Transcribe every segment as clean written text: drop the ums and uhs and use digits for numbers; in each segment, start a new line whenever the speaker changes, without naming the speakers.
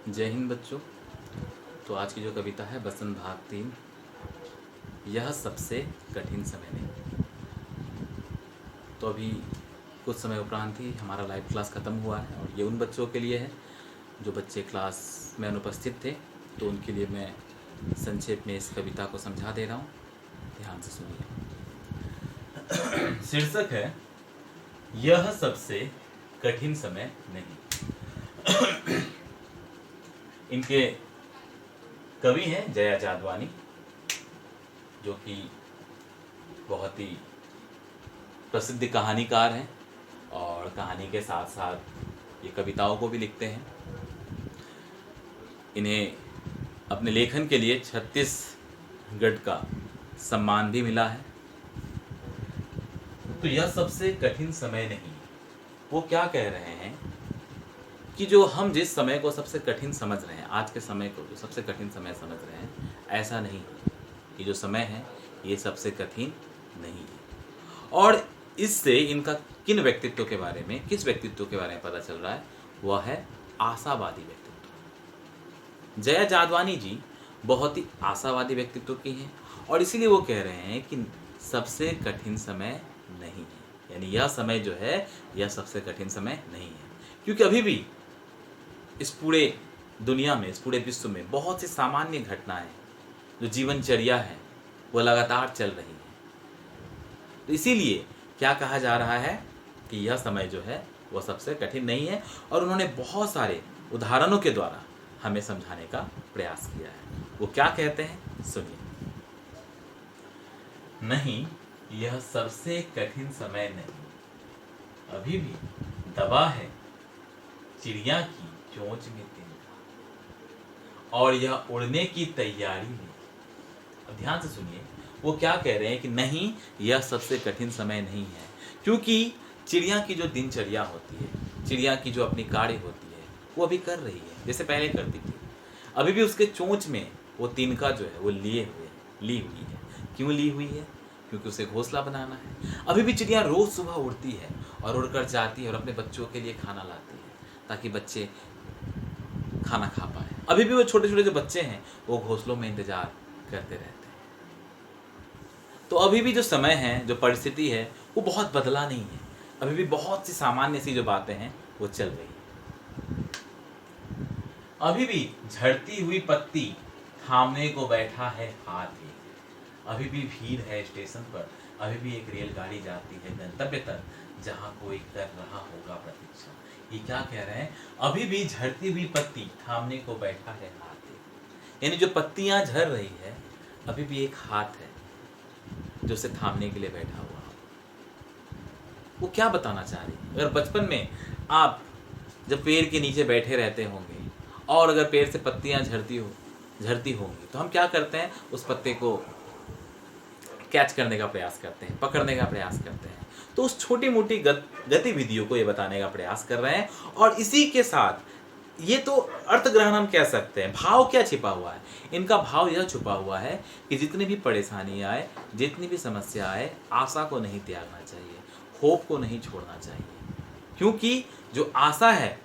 जय हिंद बच्चों। तो आज की जो कविता है बसंत भाग 3, यह सबसे कठिन समय नहीं। तो अभी कुछ समय उपरांत ही हमारा लाइव क्लास ख़त्म हुआ है और ये उन बच्चों के लिए है जो बच्चे क्लास में अनुपस्थित थे। तो उनके लिए मैं संक्षेप में इस कविता को समझा दे रहा हूँ, ध्यान से सुनिए। शीर्षक है यह सबसे कठिन समय नहीं। इनके कवि हैं जया जादवानी, जो कि बहुत ही प्रसिद्ध कहानीकार हैं और कहानी के साथ साथ ये कविताओं को भी लिखते हैं। इन्हें अपने लेखन के लिए छत्तीसगढ़ का सम्मान भी मिला है। तो यह सबसे कठिन समय नहीं, वो क्या कह रहे हैं कि जो हम जिस समय को सबसे कठिन समझ रहे हैं, आज के समय को जो सबसे कठिन समय समझ रहे हैं, ऐसा नहीं है कि जो समय है ये सबसे कठिन नहीं है। और इससे इनका किस व्यक्तित्व के बारे में पता चल रहा है, वह है आशावादी व्यक्तित्व। जया जादवानी जी बहुत ही आशावादी व्यक्तित्व की हैं और इसीलिए वो कह रहे हैं कि सबसे कठिन समय नहीं है, यानी यह समय जो है यह सबसे कठिन समय नहीं है। क्योंकि अभी भी इस पूरे दुनिया में, इस पूरे विश्व में बहुत सी सामान्य घटनाएं, जो जीवनचर्या है, वो लगातार चल रही है। तो इसीलिए क्या कहा जा रहा है कि यह समय जो है वह सबसे कठिन नहीं है। और उन्होंने बहुत सारे उदाहरणों के द्वारा हमें समझाने का प्रयास किया है। वो क्या कहते हैं, सुनिए। नहीं, यह सबसे कठिन समय नहीं, अभी भी दबा है चिड़िया की चोंच में तिनका और यह उड़ने की तैयारी में। अब ध्यान से सुनिए, वो क्या कह रहे हैं कि नहीं, यह सबसे कठिन समय नहीं है। क्योंकि चिड़िया की जो दिनचर्या होती है, चिड़िया की जो अपनी कार्य होती है, वो अभी कर रही है जैसे पहले करती थी। अभी भी उसके चोंच में वो तिनका जो है वो ली हुई है। क्यों ली हुई है? क्योंकि उसे घोंसला बनाना है। अभी भी चिड़िया रोज सुबह उड़ती है और उड़कर जाती है और अपने बच्चों के लिए खाना लाती है ताकि बच्चे खाना खा पाए। अभी भी वो छोटे छोटे जो बच्चे हैं वो घोंसलों में इंतजार करते रहते हैं। तो अभी भी जो समय है, जो परिस्थिति है, वो बहुत बदला नहीं है। अभी भी बहुत सी सामान्य सी जो बातें हैं वो चल रही है। अभी भी झड़ती हुई पत्ती थामने को बैठा है हाथ एक। अभी भी भीड़ है स्टेशन पर, अभी भी एक रेलगाड़ी जाती है गंतव्य तक जहां कोई कर रहा होगा प्रतीक्षा। ये क्या कह रहे हैं? अभी भी झड़ती हुई पत्ती थामने को बैठा है हाथ एक। यानी जो पत्तियां झड़ रही है, अभी भी एक हाथ है जो उसे थामने के लिए बैठा हुआ। वो क्या बताना चाह रही है? अगर बचपन में आप जब पेड़ के नीचे बैठे रहते होंगे और अगर पेड़ से पत्तियां झड़ती होंगी तो हम क्या करते हैं? उस पत्ते को कैच करने का प्रयास करते हैं, पकड़ने का प्रयास करते हैं। तो उस छोटी मोटी गतिविधियों को ये बताने का प्रयास कर रहे हैं। और इसी के साथ ये तो अर्थ ग्रहण हम कह सकते हैं। भाव क्या छिपा हुआ है? इनका भाव यह छुपा हुआ है कि जितनी भी परेशानी आए, जितनी भी समस्या आए, आशा को नहीं त्यागना चाहिए, होप को नहीं छोड़ना चाहिए। क्योंकि जो आशा है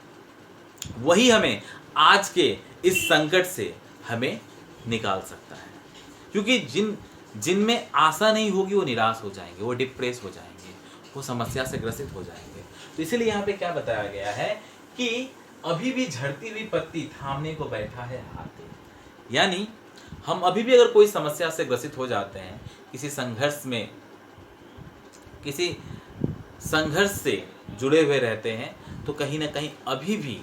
वही हमें आज के इस संकट से हमें निकाल सकता है। क्योंकि जिनमें आशा नहीं होगी वो निराश हो जाएंगे, वो डिप्रेस हो जाएंगे, वो समस्या से ग्रसित हो जाएंगे। तो इसीलिए यहाँ पे क्या बताया गया है कि अभी भी झड़ती हुई पत्ती थामने को बैठा है हाथे। यानी हम अभी भी अगर कोई समस्या से ग्रसित हो जाते हैं, किसी संघर्ष से जुड़े हुए रहते हैं, तो कहीं ना कहीं अभी भी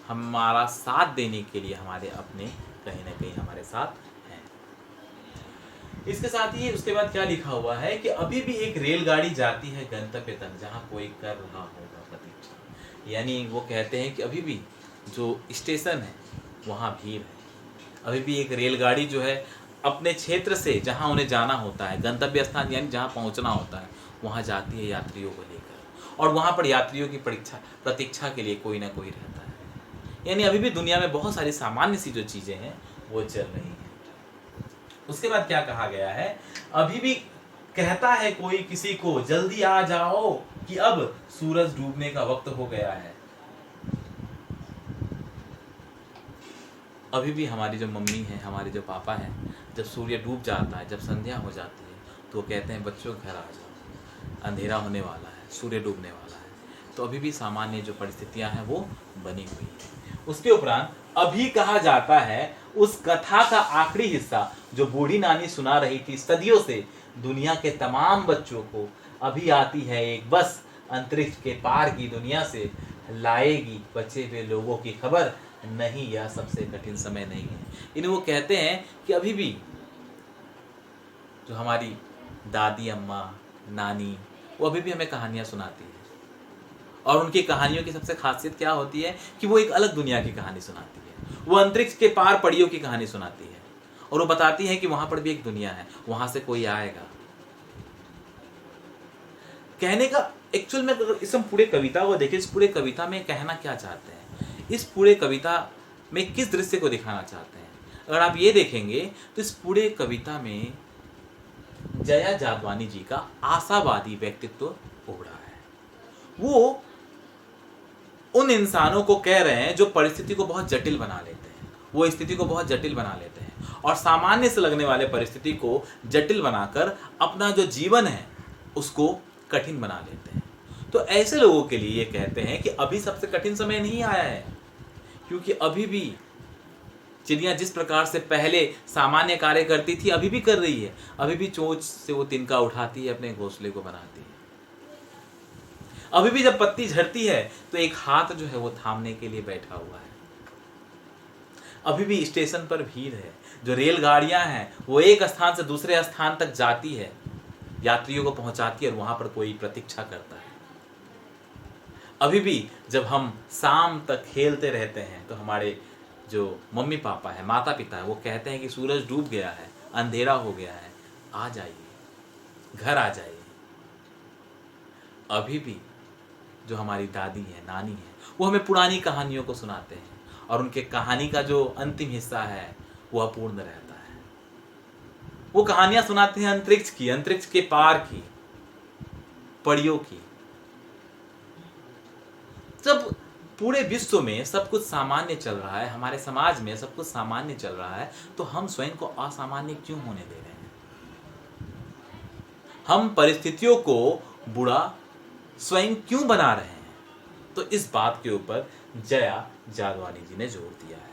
हमारा साथ देने के लिए हमारे अपने कहीं ना कहीं हमारे साथ हैं। इसके साथ ही उसके बाद क्या लिखा हुआ है कि अभी भी एक रेलगाड़ी जाती है गंतव्य तक जहां कोई कर रहा होगा प्रतीक्षा। यानी वो कहते हैं कि अभी भी जो स्टेशन है वहां भीड़ है। अभी भी एक रेलगाड़ी जो है अपने क्षेत्र से जहां उन्हें जाना होता है, गंतव्य स्थान यानी जहां पहुंचना होता है, वहां जाती है यात्रियों को लेकर। और वहां पर यात्रियों की प्रतीक्षा के लिए कोई ना कोई रहता है। यानी अभी भी दुनिया में बहुत सारी सामान्य सी जो चीजें हैं वो चल रही हैं। उसके बाद क्या कहा गया है? अभी भी कहता है कोई किसी को, जल्दी आ जाओ कि अब सूरज डूबने का वक्त हो गया है। अभी भी हमारी जो मम्मी है, हमारे जो पापा हैं, जब सूर्य डूब जाता है, जब संध्या हो जाती है, तो वो कहते हैं बच्चों घर आ जाओ, अंधेरा होने वाला है, सूर्य डूबने वाला है। तो अभी भी सामान्य जो परिस्थितियां हैं वो बनी हुई है। उसके उपरांत अभी कहा जाता है उस कथा का आखिरी हिस्सा जो बूढ़ी नानी सुना रही थी सदियों से दुनिया के तमाम बच्चों को, अभी आती है एक बस अंतरिक्ष के पार की दुनिया से, लाएगी बचे हुए लोगों की खबर, नहीं यह सबसे कठिन समय नहीं है। इन्हें वो कहते हैं कि अभी भी जो हमारी दादी अम्मा, नानी, वो अभी भी हमें कहानियां सुनाती है। और उनकी कहानियों की सबसे खासियत क्या होती है कि वो एक अलग दुनिया की कहानी सुनाती है। वो अंतरिक्ष के पार परियों की कहानी सुनाती है और वो बताती है कि वहां पर भी एक दुनिया है, वहां से कोई आएगा। कहने का एक्चुअल में अगर इस हम पूरे कविता को देखें, इस पूरे कविता में कहना क्या चाहते हैं, इस पूरे कविता में किस दृश्य को दिखाना चाहते हैं, अगर आप ये देखेंगे तो इस पूरे कविता में जया जादवानी जी का आशावादी व्यक्तित्व उभरा है। वो उन इंसानों को कह रहे हैं जो परिस्थिति को बहुत जटिल बना लेते हैं, वो स्थिति को बहुत जटिल बना लेते हैं और सामान्य से लगने वाले परिस्थिति को जटिल बनाकर अपना जो जीवन है उसको कठिन बना लेते हैं। तो ऐसे लोगों के लिए ये कहते हैं कि अभी सबसे कठिन समय नहीं आया है, क्योंकि अभी भी चिड़िया जिस प्रकार से पहले सामान्य कार्य करती थी अभी भी कर रही है। अभी भी चोंच से वो तिनका उठाती है, अपने घोंसले को बनाती है। अभी भी जब पत्ती झड़ती है तो एक हाथ जो है वो थामने के लिए बैठा हुआ है। अभी भी स्टेशन पर भीड़ है, जो रेलगाड़ियां हैं वो एक स्थान से दूसरे स्थान तक जाती है, यात्रियों को पहुंचाती है और वहां पर कोई प्रतीक्षा करता है। अभी भी जब हम शाम तक खेलते रहते हैं तो हमारे जो मम्मी पापा है, माता पिता है, वो कहते हैं कि सूरज डूब गया है, अंधेरा हो गया है, आ जाइए, घर आ जाइए। अभी भी जो हमारी दादी है, नानी है, वो हमें पुरानी कहानियों को सुनाते हैं और उनके कहानी का जो अंतिम हिस्सा है वो अपूर्ण रहता है। वो कहानियां सुनाते हैं अंतरिक्ष की, अंतरिक्ष के पार की, परियों की। जब पूरे विश्व में सब कुछ सामान्य चल रहा है, हमारे समाज में सब कुछ सामान्य चल रहा है, तो हम स्वयं को असामान्य क्यों होने दे रहे हैं? हम परिस्थितियों को बुरा स्वयं क्यों बना रहे हैं? तो इस बात के ऊपर जया जादवानी जी ने जोर दिया है।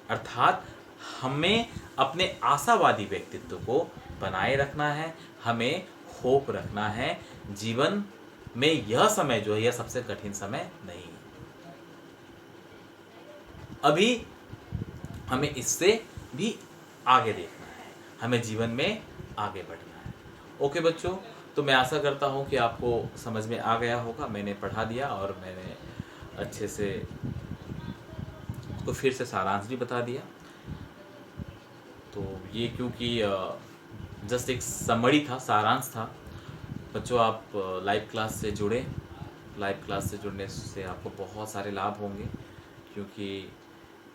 अर्थात हमें अपने आशावादी व्यक्तित्व को बनाए रखना है, हमें होप रखना है। जीवन में यह समय जो है यह सबसे कठिन समय नहीं है। अभी हमें इससे भी आगे देखना है, हमें जीवन में आगे बढ़ना है। ओके बच्चों, तो मैं आशा करता हूँ कि आपको समझ में आ गया होगा। मैंने पढ़ा दिया और मैंने अच्छे से उसको फिर से सारांश भी बता दिया। तो ये क्योंकि जस्ट एक समरी था, सारांश था। बच्चों आप लाइव क्लास से जुड़े, लाइव क्लास से जुड़ने से आपको बहुत सारे लाभ होंगे, क्योंकि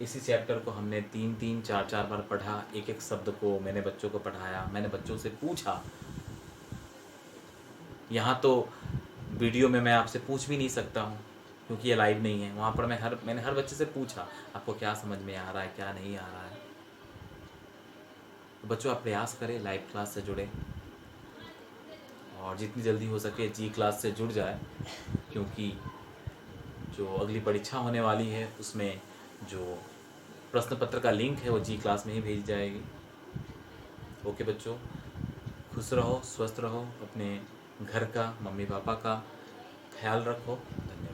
इसी चैप्टर को हमने 3-3, 4-4 बार पढ़ा। एक एक शब्द को मैंने बच्चों को पढ़ाया, मैंने बच्चों से पूछा। यहाँ तो वीडियो में मैं आपसे पूछ भी नहीं सकता हूँ क्योंकि ये लाइव नहीं है। वहाँ पर मैंने हर बच्चे से पूछा आपको क्या समझ में आ रहा है, क्या नहीं आ रहा है। तो बच्चों आप प्रयास करें, लाइव क्लास से जुड़े और जितनी जल्दी हो सके जी क्लास से जुड़ जाए, क्योंकि जो अगली परीक्षा होने वाली है उसमें जो प्रश्न पत्र का लिंक है वो जी क्लास में ही भेज जाएगी। ओके बच्चों, खुश रहो, स्वस्थ रहो, अपने घर का, मम्मी पापा का ख्याल रखो। धन्यवाद।